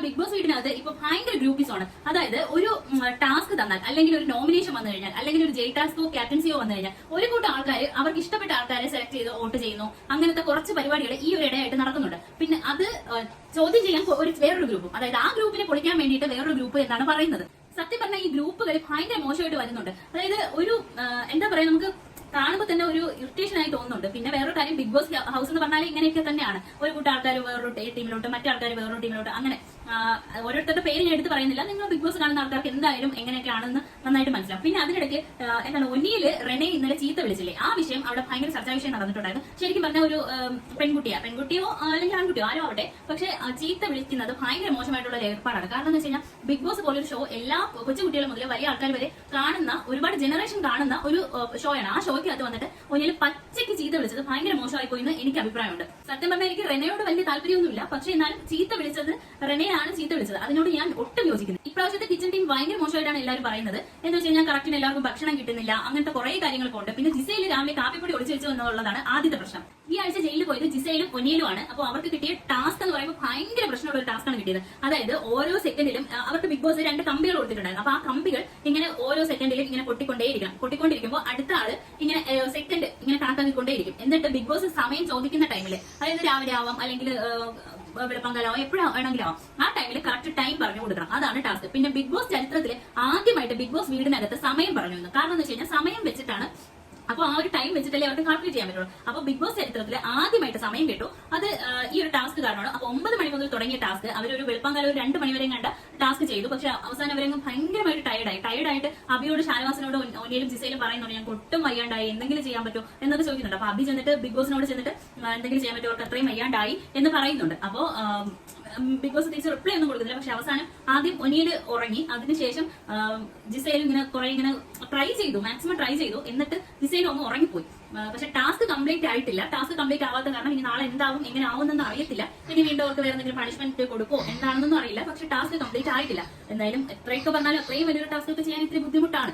Big boss വീട്ടിനകത്ത് ഇപ്പൊ ഭയങ്കര ഗ്രൂപ്പിസമാണ്. അതായത് ഒരു ടാസ്ക് തന്നാൽ, അല്ലെങ്കിൽ ഒരു നോമിനേഷൻ വന്നു കഴിഞ്ഞാൽ, അല്ലെങ്കിൽ ഒരു ജെ ടാസ്കോ ക്യാപ്റ്റൻസിയോ വന്നു കഴിഞ്ഞാൽ ഒരു കൂട്ടം ആൾക്കാർ അവർക്ക് ഇഷ്ടപ്പെട്ട ആൾക്കാരെ സെലക്ട് ചെയ്ത് വോട്ട് ചെയ്യുന്നു. അങ്ങനത്തെ കുറച്ച് പരിപാടികൾ ഈ ഒരു ഇടയായിട്ട് നടക്കുന്നുണ്ട്. പിന്നെ അത് ചോദ്യം ചെയ്യാൻ വേറൊരു ഗ്രൂപ്പും, അതായത് ആ ഗ്രൂപ്പിനെ പൊളിക്കാൻ വേണ്ടിയിട്ട് വേറൊരു ഗ്രൂപ്പ് എന്നാണ് പറയുന്നത്. സത്യം പറഞ്ഞാൽ ഈ ഗ്രൂപ്പുകൾ ഭയങ്കര മോശമായിട്ട് വരുന്നുണ്ട്. അതായത് ഒരു എന്താ പറയാ, നമുക്ക് കാണുമ്പോൾ തന്നെ ഒരു ഇറിറ്റേഷൻ ആയി തോന്നുന്നുണ്ട്. പിന്നെ വേറൊരു കാര്യം, ബിഗ് ബോസ് ഹൗസ് എന്ന് പറഞ്ഞാൽ ഇങ്ങനെയൊക്കെ തന്നെയാണ്. ഒരു കൂട്ടം ആൾക്കാർ വേറൊരു ടീമിലോട്ട്, മറ്റു ആൾക്കാർ വേറൊരു ടീമിലോട്ട്, അങ്ങനെ ഓരോരുത്തരുടെ പേര് ഞാൻ എടുത്ത് പറയുന്നില്ല. നിങ്ങൾ ബിഗ് ബോസ് കാണുന്ന ആൾക്കാർക്ക് എന്തായാലും എങ്ങനെയൊക്കെയാണെന്ന് നന്നായിട്ട് മനസ്സിലാവും. പിന്നെ അതിനിടയ്ക്ക് എന്താണ്, ഒന്നിയിൽ റെനെ ഇന്നലെ ചീത്ത വിളിച്ചില്ലേ, ആ വിഷയം അവിടെ ഭയങ്കര ചർച്ചാ വിഷയം നടന്നിട്ടുണ്ടായിരുന്നു. ശരിക്കും പറഞ്ഞ ഒരു പെൺകുട്ടിയോ അല്ലെങ്കിൽ ആൺകുട്ടിയോ ആരോ ആവട്ടെ, പക്ഷെ ചീത്ത വിളിക്കുന്നത് ഭയങ്കര മോശമായിട്ടുള്ള ഒരു ഏർപ്പാടാണ്. കാരണം എന്ന് വെച്ച് കഴിഞ്ഞാൽ ബിഗ് ബോസ് പോലൊരു ഷോ എല്ലാ കൊച്ചുകുട്ടികളും മുതൽ വലിയ ആൾക്കാർ വരെ കാണുന്ന, ഒരുപാട് ജനറേഷൻ കാണുന്ന ഒരു ഷോയാണ്. ആ ഷോയ്ക്കകത്ത് വന്നിട്ട് ഒന്നിൽ പച്ചയ്ക്ക് ചീത്ത വിളിച്ചത് ഭയങ്കര മോശമായി പോയി എന്ന് എനിക്ക് അഭിപ്രായമുണ്ട്. സത്യം പറഞ്ഞാൽ എനിക്ക് റെനയോട് വലിയ താല്പര്യമൊന്നുമില്ല, പക്ഷെ എന്നാലും ചീത്ത വിളിച്ചത് റെനയാണ് ചീത്ത വിളിച്ചത്. അതിനോട് ഞാൻ ഒട്ടും യോജിക്കുന്നു. ഇപ്രാവശ്യത്തെ കിച്ചൺ ടീം ഭയങ്കര മോശമായിട്ടാണ് എല്ലാവരും പറയുന്നത്. എന്ന് വെച്ച് കഴിഞ്ഞാൽ കറക്റ്റിന് എല്ലാവർക്കും ഭക്ഷണം കിട്ടുന്നില്ല, അങ്ങനത്തെ കുറെ കാര്യങ്ങളൊക്കെ ഉണ്ട്. പിന്നെ ജിസയിൽ രാവിലെ കാപ്പിപ്പൊടി ഒളിച്ചു വെച്ചു എന്നുള്ളതാണ് ആദ്യത്തെ പ്രശ്നം. ഈ ആഴ്ച ജയിലിൽ പോയത് ജിസയിലും ഒനിയലുമാണ്. അപ്പോൾ അവർക്ക് കിട്ടിയ ടാസ്ക് എന്ന് പറയുമ്പോൾ ഭയങ്കര പ്രശ്നമുള്ള ഒരു ടാസ്ക് ആണ് കിട്ടിയത്. അതായത് ഓരോ സെക്കൻഡിലും അവർക്ക് ബിഗ് ബോസ് 2 കമ്പികൾ കൊടുത്തിട്ടുണ്ടായിരുന്നു. അപ്പൊ ആ കമ്പികൾ ഇങ്ങനെ ഓരോ സെക്കൻഡിലും ഇങ്ങനെ പൊട്ടിക്കൊണ്ടേയിരിക്കുമ്പോൾ അടുത്ത ആള് ഇങ്ങനെ സെക്കൻഡ് ഇങ്ങനെ കണക്കാക്കിക്കൊണ്ടേയിരിക്കും. എന്നിട്ട് ബിഗ് ബോസ് സമയം ചോദിക്കുന്ന ടൈമിൽ, അതായത് രാവിലെ ആവാം അല്ലെങ്കിൽ വെളുപ്പങ്കാലാവാം, എപ്പോഴും വേണമെങ്കിലും ആവാം, ആ ടൈമിൽ കറക്റ്റ് ടൈം പറഞ്ഞു കൊടുക്കണം. അതാണ് ടാസ്ക്. പിന്നെ ബിഗ് ബോസ് ചരിത്രത്തിൽ ആദ്യമായിട്ട് ബിഗ് ബോസ് വീടിനകത്ത് സമയം പറഞ്ഞു. കാരണം എന്ന് വെച്ച് കഴിഞ്ഞാൽ സമയം വെച്ചിട്ടാണ്, അപ്പൊ ആ ഒരു ടൈം വെച്ചിട്ടല്ലേ അവർക്ക് കാൽക്കുലേറ്റ് ചെയ്യാൻ പറ്റുള്ളൂ. അപ്പൊ ബിഗ് ബോസ് ചരിത്രത്തിൽ ആദ്യമായിട്ട് സമയം കിട്ടും. അത് ഈ ഒരു ടാസ്ക് കാരണമാണ്. അപ്പൊ 9 മണി മുതൽ തുടങ്ങിയ ടാസ്ക് അവരൊരു വെളുപ്പങ്കാലം ഒരു 2 മണി വരെയും കണ്ട ടാസ്ക് ചെയ്തു. പക്ഷെ അവസാനം അവരെങ്കിലും ഭയങ്കരമായിട്ട് ടയർഡായിട്ട് അബിയോട്, ഷാനവാസിനോട്, ഒനിയലും ജിസയിലും പറയുന്നുണ്ട് ഞങ്ങൾക്ക് ഒട്ടും വയ്യാണ്ടായി, എന്തെങ്കിലും ചെയ്യാൻ പറ്റുമോ എന്നൊക്കെ ചോദിക്കുന്നുണ്ട്. അപ്പൊ അബി ചെന്നിട്ട് ബിഗ് ബോസിനോട് ചെന്നിട്ട് എന്തെങ്കിലും ചെയ്യാൻ പറ്റുമോ, അവർക്ക് അത്രയും വയ്യാണ്ടായി എന്ന് പറയുന്നുണ്ട്. അപ്പോ ബിഗ് ബോസ് തിരിച്ച് റിപ്ലൈ ഒന്നും കൊടുക്കുന്നില്ല. പക്ഷെ അവസാനം ആദ്യം ഒനിയൽ ഉറങ്ങി, അതിനുശേഷം ജിസയിൽ ഇങ്ങനെ കുറെ ഇങ്ങനെ മാക്സിമം ട്രൈ ചെയ്തു. എന്നിട്ട് ജിസയിൽ ഒന്ന് ഉറങ്ങിപ്പോയി. പക്ഷെ ടാസ്ക് കംപ്ലീറ്റ് ആയിട്ടില്ല. ടാസ്ക് കംപ്ലീറ്റ് ആവാത്ത കാരണം ഇനി നാളെ എന്താവും, എങ്ങനെ ആവുമെന്നൊന്നും അറിയത്തില്ല. ഇനി വീണ്ടും അവർക്ക് വേറെ എന്തെങ്കിലും പണിഷ്മെന്റ് കൊടുക്കോ എന്താണെന്നൊന്നും അറിയില്ല. പക്ഷെ ടാസ്ക് കംപ്ലീറ്റ് ആയിട്ടില്ല. എന്തായാലും എത്രയൊക്കെ പറഞ്ഞാലും അത്രയും വലിയൊരു ടാസ്ക് ഒക്കെ ചെയ്യാൻ ഇത്തിരി ബുദ്ധിമുട്ടാണ്.